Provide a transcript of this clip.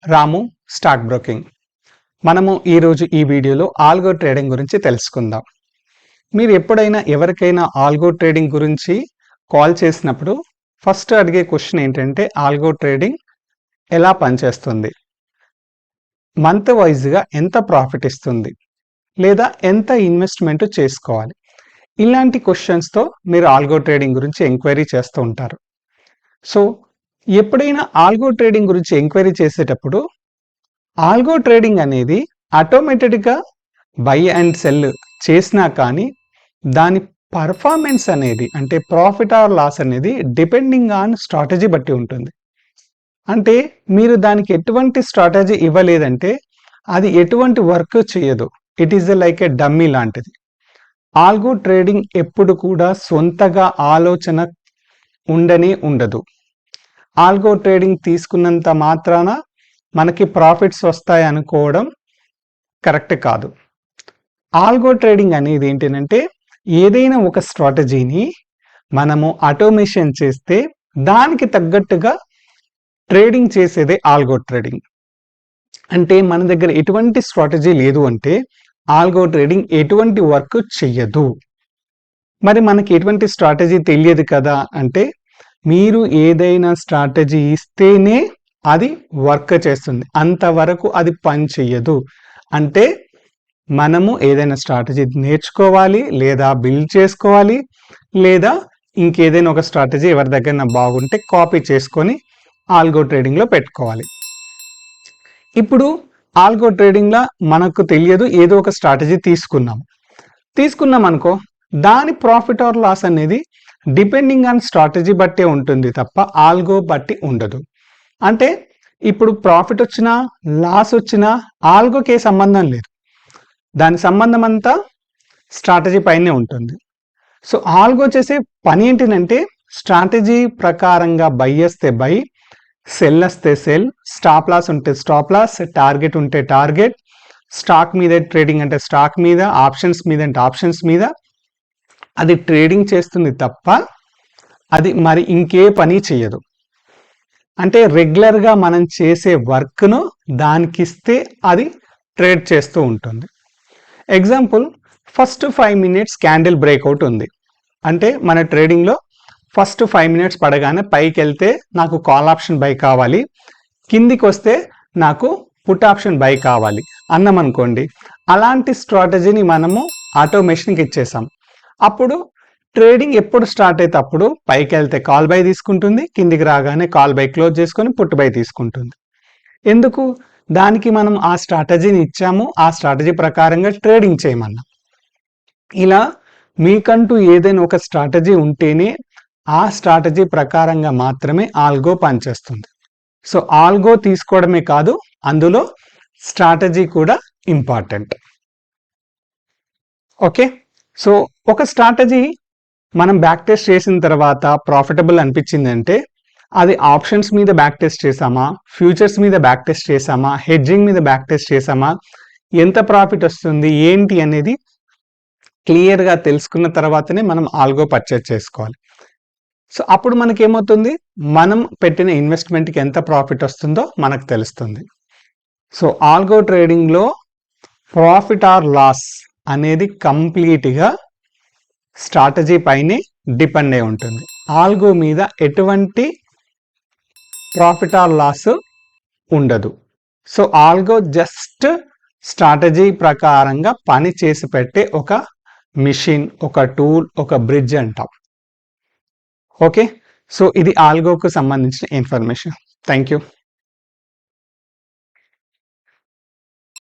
రాము stock broking. మనము ఈరోజు ఈ వీడియోలో ఆల్గో ట్రేడింగ్ గురించి తెలుసుకుందాం. మీరు ఎప్పుడైనా ఎవరికైనా ఆల్గో ట్రేడింగ్ గురించి కాల్ చేసినప్పుడు ఫస్ట్ అడిగే క్వశ్చన్ ఏంటంటే ఆల్గో ట్రేడింగ్ ఎలా పనిచేస్తుంది, మంత్ వైజ్గా ఎంత ప్రాఫిట్ ఇస్తుంది, లేదా ఎంత ఇన్వెస్ట్మెంట్ చేసుకోవాలి. ఇలాంటి క్వశ్చన్స్తో మీరు ఆల్గో ట్రేడింగ్ గురించి ఎంక్వైరీ చేస్తూ ఉంటారు. సో ఎప్పుడైనా ఆల్గో ట్రేడింగ్ గురించి ఎంక్వైరీ చేసేటప్పుడు ఆల్గో ట్రేడింగ్ అనేది ఆటోమేటెడ్గా బై అండ్ సెల్ చేసినా కానీ దాని పర్ఫార్మెన్స్ అనేది అంటే ప్రాఫిట్ ఆర్ లాస్ అనేది డిపెండింగ్ ఆన్ స్ట్రాటజీ బట్టి ఉంటుంది. అంటే మీరు దానికి ఎటువంటి స్ట్రాటజీ ఇవ్వలేదంటే అది ఎటువంటి వర్క్ చేయదు. It is like A dummy లాంటిది. ఆల్గో ట్రేడింగ్ ఎప్పుడు కూడా సొంతగా ఆలోచన ఉండదు. ఆల్గో ట్రేడింగ్ తీసుకున్నంత మాత్రాన మనకి ప్రాఫిట్స్ వస్తాయి అనుకోవడం కరెక్ట్ కాదు. ఆల్గో ట్రేడింగ్ అనేది ఏంటంటే ఏదైనా ఒక స్ట్రాటజీని మనము ఆటోమేషన్ చేస్తే దానికి తగ్గట్టుగా ట్రేడింగ్ చేసేదే ఆల్గో ట్రేడింగ్. అంటే మన దగ్గర ఎటువంటి స్ట్రాటజీ లేదు అంటే ఆల్గో ట్రేడింగ్ ఎటువంటి వర్క్ చెయ్యదు. మరి మనకి ఎటువంటి స్ట్రాటజీ తెలియదు కదా అంటే మీరు ఏదైనా స్ట్రాటజీ ఇస్తేనే అది వర్క్ చేస్తుంది, అంతవరకు అది పని చెయ్యదు. అంటే మనము ఏదైనా స్ట్రాటజీ నేర్చుకోవాలి, లేదా బిల్డ్ చేసుకోవాలి, లేదా ఇంకేదైనా ఒక స్ట్రాటజీ ఎవరి దగ్గర బాగుంటే కాపీ చేసుకొని ఆల్గో ట్రేడింగ్లో పెట్టుకోవాలి. ఇప్పుడు ఆల్గో ట్రేడింగ్లో మనకు తెలియదు, ఏదో ఒక స్ట్రాటజీ తీసుకున్నాం అనుకో, దాని ప్రాఫిట్ ఆర్ లాస్ అనేది డిపెండింగ్ ఆన్ స్ట్రాటజీ బట్టే ఉంటుంది తప్ప ఆల్గో బట్టి ఉండదు. అంటే ఇప్పుడు ప్రాఫిట్ వచ్చినా లాస్ వచ్చినా ఆల్గోకి ఏ సంబంధం లేదు, దాని సంబంధం అంతా స్ట్రాటజీ పైనే ఉంటుంది. సో ఆల్గో చేసే పని ఏంటంటే స్ట్రాటజీ ప్రకారంగా బై వస్తే బై, సెల్ వస్తే సెల్, స్టాప్ లాస్ ఉంటే స్టాప్ లాస్, టార్గెట్ ఉంటే టార్గెట్, స్టాక్ మీద ట్రేడింగ్ అంటే స్టాక్ మీద, ఆప్షన్స్ మీద అంటే ఆప్షన్స్ మీద అది ట్రేడింగ్ చేస్తుంది తప్ప అది మరి ఇంకే పని చేయదు. అంటే రెగ్యులర్గా మనం చేసే వర్క్ను దానికి ఇస్తే అది ట్రేడ్ చేస్తూ ఉంటుంది. Example, first 5 minutes candle breakout ఉంది అంటే మన ట్రేడింగ్లో ఫస్ట్ 5 minutes పడగానే పైకి వెళ్తే నాకు కాల్ ఆప్షన్ బై కావాలి, కిందికి వస్తే నాకు పుట్ ఆప్షన్ బై కావాలి అన్నాం అనుకోండి. అలాంటి స్ట్రాటజీని మనము ఆటోమేషన్కి ఇచ్చేసాం. అప్పుడు ట్రేడింగ్ ఎప్పుడు స్టార్ట్ అయితే అప్పుడు పైకి వెళ్తే కాల్ బై తీసుకుంటుంది, కిందికి రాగానే కాల్ బై క్లోజ్ చేసుకొని పుట్ బై తీసుకుంటుంది. ఎందుకు? దానికి మనం ఆ స్ట్రాటజీని ఇచ్చాము, ఆ స్ట్రాటజీ ప్రకారంగా ట్రేడింగ్ చేయమన్నాం. ఇలా మీకంటూ ఏదైనా ఒక స్ట్రాటజీ ఉంటేనే ఆ స్ట్రాటజీ ప్రకారంగా మాత్రమే ఆల్గో పనిచేస్తుంది. సో ఆల్గో తీసుకోవడమే కాదు, అందులో స్ట్రాటజీ కూడా ఇంపార్టెంట్. ఓకే, సో ఒక స్ట్రాటజీ మనం బ్యాక్ టెస్ట్ చేసిన తర్వాత ప్రాఫిటబుల్ అనిపించింది అంటే అది ఆప్షన్స్ మీద బ్యాక్ టెస్ట్ చేసామా, ఫ్యూచర్స్ మీద బ్యాక్ టెస్ట్ చేసామా, హెడ్జింగ్ మీద బ్యాక్ టెస్ట్ చేసామా, ఎంత ప్రాఫిట్ వస్తుంది ఏంటి అనేది క్లియర్గా తెలుసుకున్న తర్వాతనే మనం ఆల్గో పర్చేజ్ చేసుకోవాలి. సో అప్పుడు మనకేమవుతుంది, మనం పెట్టిన ఇన్వెస్ట్మెంట్కి ఎంత ప్రాఫిట్ వస్తుందో మనకు తెలుస్తుంది. సో ఆల్గో ట్రేడింగ్లో ప్రాఫిట్ ఆర్ లాస్ అనేది కంప్లీట్గా స్ట్రాటజీ పైనే డిపెండ్ అయి ఉంటుంది. ఆల్గో మీద ఎటువంటి ప్రాఫిట్ ఆర్ లాస్ ఉండదు. సో ఆల్గో జస్ట్ స్ట్రాటజీ ప్రకారంగా పని చేసి పెట్టే ఒక మిషన్, ఒక టూల్, ఒక బ్రిడ్జ్ అంటాం. ఓకే, సో ఇది ఆల్గోకు సంబంధించిన ఇన్ఫర్మేషన్. Thank you.